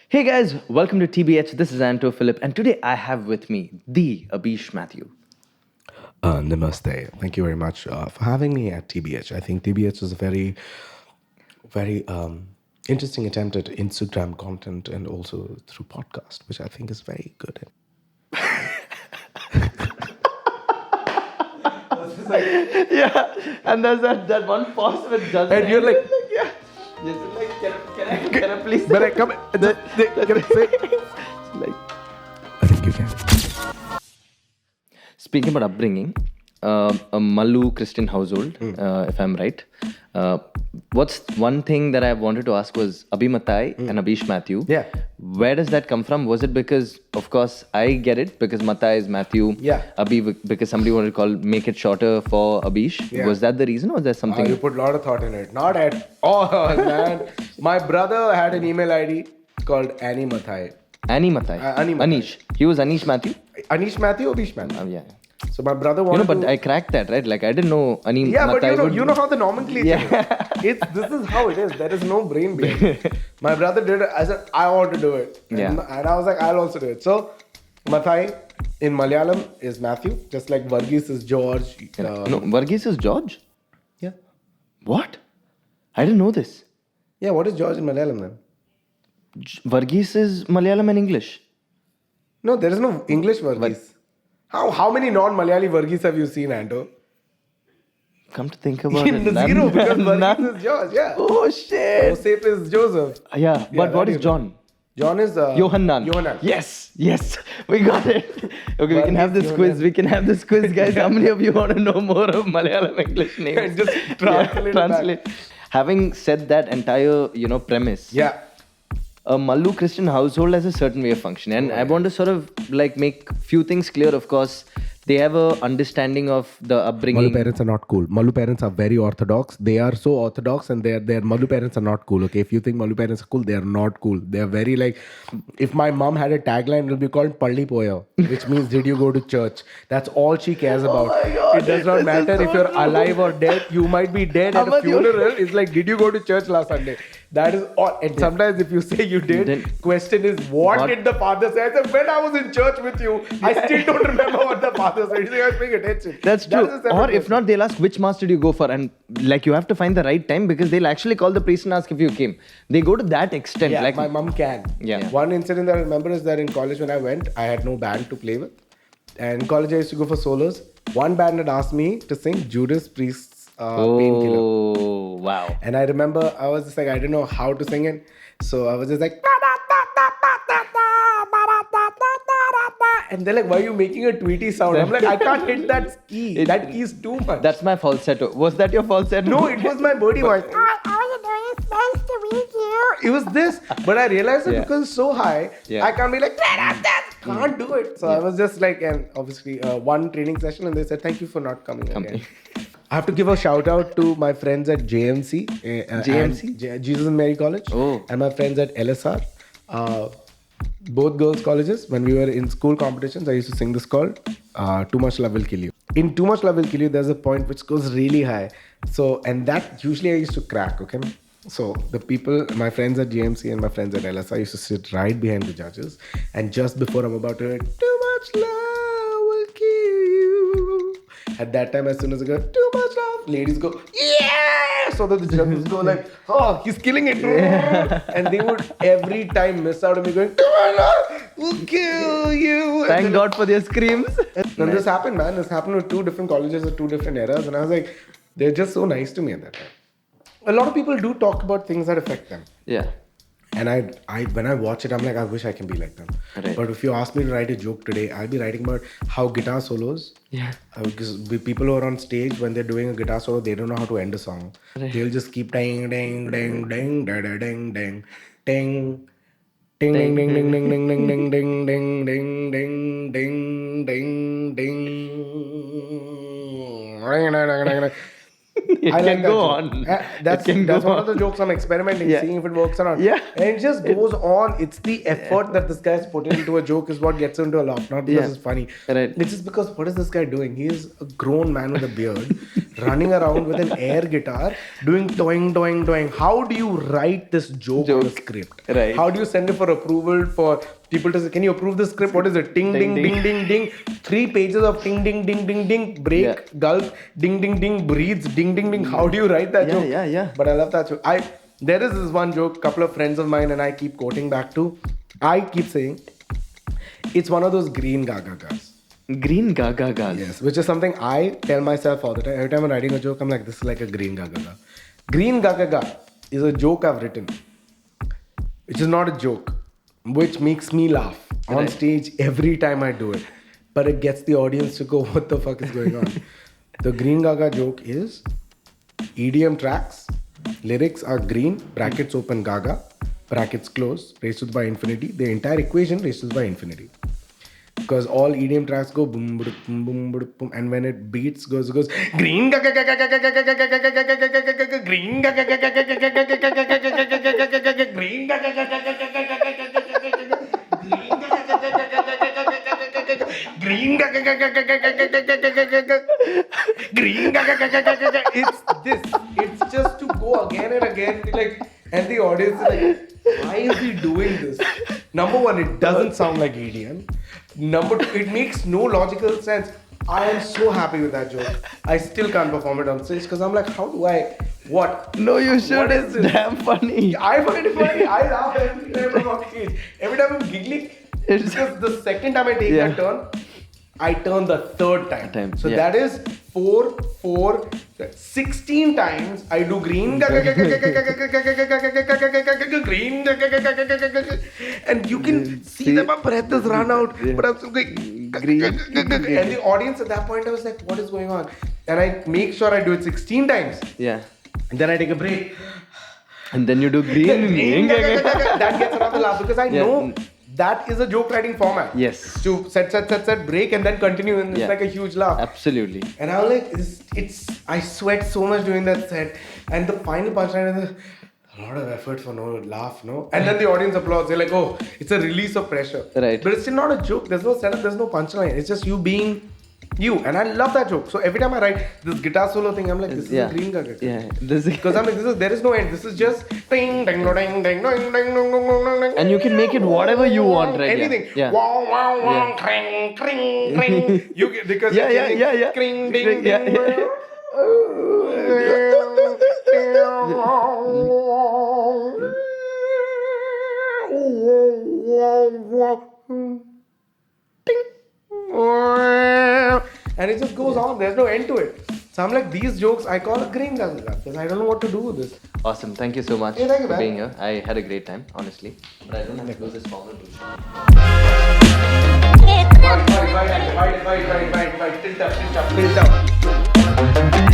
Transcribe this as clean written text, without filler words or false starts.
Hey guys, welcome to TBH. This is Anto Philip, and today I have with me the Abish Mathew. Namaste. Thank you very much for having me at TBH. I think TBH is a very interesting attempt at Instagram content and also through podcast, which I think is very good. Yeah, and there's that one pause with just. And you're like, yeah. Just like, can I please? but I come. Can I say? Like, I think you can. speaking about upbringing, a Mallu Christian household, if I'm right. What's one thing that I wanted to ask was Abhi Matai and Abish Mathew. Yeah. Where does that come from? Was it because, of course, I get it because Matai is Matthew. Yeah. Abhi because somebody wanted to make it shorter for Abish. Yeah. Was that the reason, or was there something? You put a lot of thought in it. Not at all, man. My brother had an email ID called Annie Mathai. Annie Matai. Annie Mathai. Anish. He was Anish Mathew. Anish Mathew, Abish Mathew. Yeah. So my brother wanted But to... I cracked that, right? Like I didn't know Ani Yeah, Matai but would... you know how the nomenclature is. This is how it is. There is no brain behind it. My brother did it. I said, I want to do it. And I was like, I'll also do it. So, Mathai in Malayalam is Matthew, just like Varghese is George. No, Varghese is George? Yeah. What? I didn't know this. Yeah, what is George in Malayalam then? Varghese is Malayalam and English. No, there is no English Varghese. How many non-Malayali Varghese have you seen, Anto? Come to think about it. Zero, because Varghese is George, yeah. Oh shit. Joseph is Joseph. Yeah, but what is John? John is... Yohanan. Yes. Yes. We got it. Okay, we can have this quiz. We can have this quiz, guys. How many of you want to know more of Malayalam English names? Just translate. Having said that entire, premise. Yeah. A Mallu Christian household has a certain way of functioning, and I want to sort of like make few things clear. Of course, they have a understanding of the upbringing. Mallu parents are not cool. Mallu parents are very orthodox. They are so orthodox, and their Mallu parents are not cool. Okay, if you think Mallu parents are cool, they are not cool. They are very like. If my mom had a tagline, it would be called Palli Poyo, which means "Did you go to church?" That's all she cares about. my God, it does not matter if you're alive or dead. You might be dead at a funeral. It's like, did you go to church last Sunday? That is all. And sometimes if you say you did, question is what did the father say? I said, when I was in church with you, I still don't remember what the father said. I was paying attention. That's true. Or if not, they'll ask which mass did you go for, and like you have to find the right time because they'll actually call the priest and ask if you came. They go to that extent. Yeah, like my mom can. Yeah. One incident that I remember is that in college when I went, I had no band to play with. And in college I used to go for solos. One band had asked me to sing Judas Priest's Painkiller. Oh, wow. And I remember I was just like, I didn't know how to sing it. So I was just like... And they're like, why are you making a Tweety sound? I'm like, I can't hit that key. That key is too much. That's my falsetto. Was that your falsetto? No, it was my birdie voice. It's nice to meet you. It was this. But I realized that because it's so high, I can't be like, can't do it. So I was just like, and obviously one training session and they said, thank you for not coming again. I have to give a shout out to my friends at JMC. JMC? Jesus and Mary College. Oh. And my friends at LSR. Both girls' colleges. When we were in school competitions, I used to sing this called Too Much Love Will Kill You. In Too Much Love Will Kill You, there's a point which goes really high. So, and that usually I used to crack, okay? So the people, my friends at GMC and my friends at LSI used to sit right behind the judges. And just before I'm about to hit, too much love will kill you. At that time, as soon as I go, too much love, ladies go, yeah! So that the judges go like, oh, he's killing it. Yeah. And they would every time miss out on me going, too much love will kill you. Thank God for their screams. And this happened, man. This happened with two different colleges at two different eras. And I was like, they're just so nice to me at that time. A lot of people do talk about things that affect them. Yeah. And I when I watch it, I'm like, I wish I can be like them. Right. But if you ask me to write a joke today, I'll be writing about how guitar solos. Yeah. Because people who are on stage, when they're doing a guitar solo, they don't know how to end a song. Right. They'll just keep ding, ding, ding, ding, da da ding, ding, ding. Ding ding ding ding ding ding ding ding ding ding ding ding ding ding. I like go on. That's one of the jokes I'm experimenting, seeing if it works or not. Yeah. And it just goes on. It's the effort that this guy's put into a joke is what gets him to a laugh, not because it's funny. Right. It's just because what is this guy doing? He is a grown man with a beard, running around with an air guitar, doing doing, doing, doing. How do you write this joke on a script? Right. How do you send it for approval for people to say, can you approve the script? What is it? Ding, ding, ding, ding, ding. 3 pages of ding, ding, ding, ding, ding. Break, gulp, ding, ding, ding. Breathes, ding, ding, ding. How do you write that joke? Yeah. But I love that joke. There is this one joke, couple of friends of mine and I keep quoting back to. I keep saying, it's one of those green gagas. Green gagas. Yes, which is something I tell myself all the time. Every time I'm writing a joke, I'm like, this is like a green gaga. Green gaga is a joke I've written, which is not a joke, which makes me laugh on stage every time I do it. But it gets the audience to go, what the fuck is going on? The green gaga joke is EDM tracks, lyrics are green, brackets open gaga, brackets close, raised by infinity. The entire equation raised by infinity. Because all EDM tracks go boom, boom, boom, boom, boom, and when it beats, goes green, green, green, green. It's this. It's just to go again and again, like, and the audience is like, why is he doing this? Number one, it doesn't sound like EDM. Number two, it makes no logical sense. I am so happy with that joke. I still can't perform it on stage because I'm like, how do I? What? No, you should. It's damn funny. I find it funny. I laugh every time I'm on stage. Every time I'm giggling. It's because the second time I take that turn, I turn the third time. So that is 16 times I do green, green, and you can see that my breath is run out, but I'm still going green. And the audience at that point, I was like, what is going on? And I make sure I do it 16 times. Yeah. And then I take a break. And then you do green. That gets another laugh because I know that is a joke writing format. Yes. To set, break, and then continue, and it's like a huge laugh. Absolutely. And I was like, I sweat so much doing that set. And the final punchline is a lot of effort for no laugh, no? And then the audience applauds. They're like, oh, it's a release of pressure. Right. But it's still not a joke. There's no setup, there's no punchline. It's just you being you. And I love that joke. So every time I write this guitar solo thing, I'm like, this is a green gaga. Yeah. Because I'm like, there is no end. This is just ding, ding, ding, ding, ding, ding, ding. And you can make it whatever you want, right? Anything. Yeah. Wow, wow, wow, kring, kring, kring. You get, because yeah. Kring, ding, ding. And it just goes on. There's no end to it. So I'm like, these jokes I call a green gaga because I don't know what to do with this. Awesome. Thank you so much Hey, thank you, for man. being here. I had a great time, honestly. But I don't have to do this formal bullshit. Tilt up.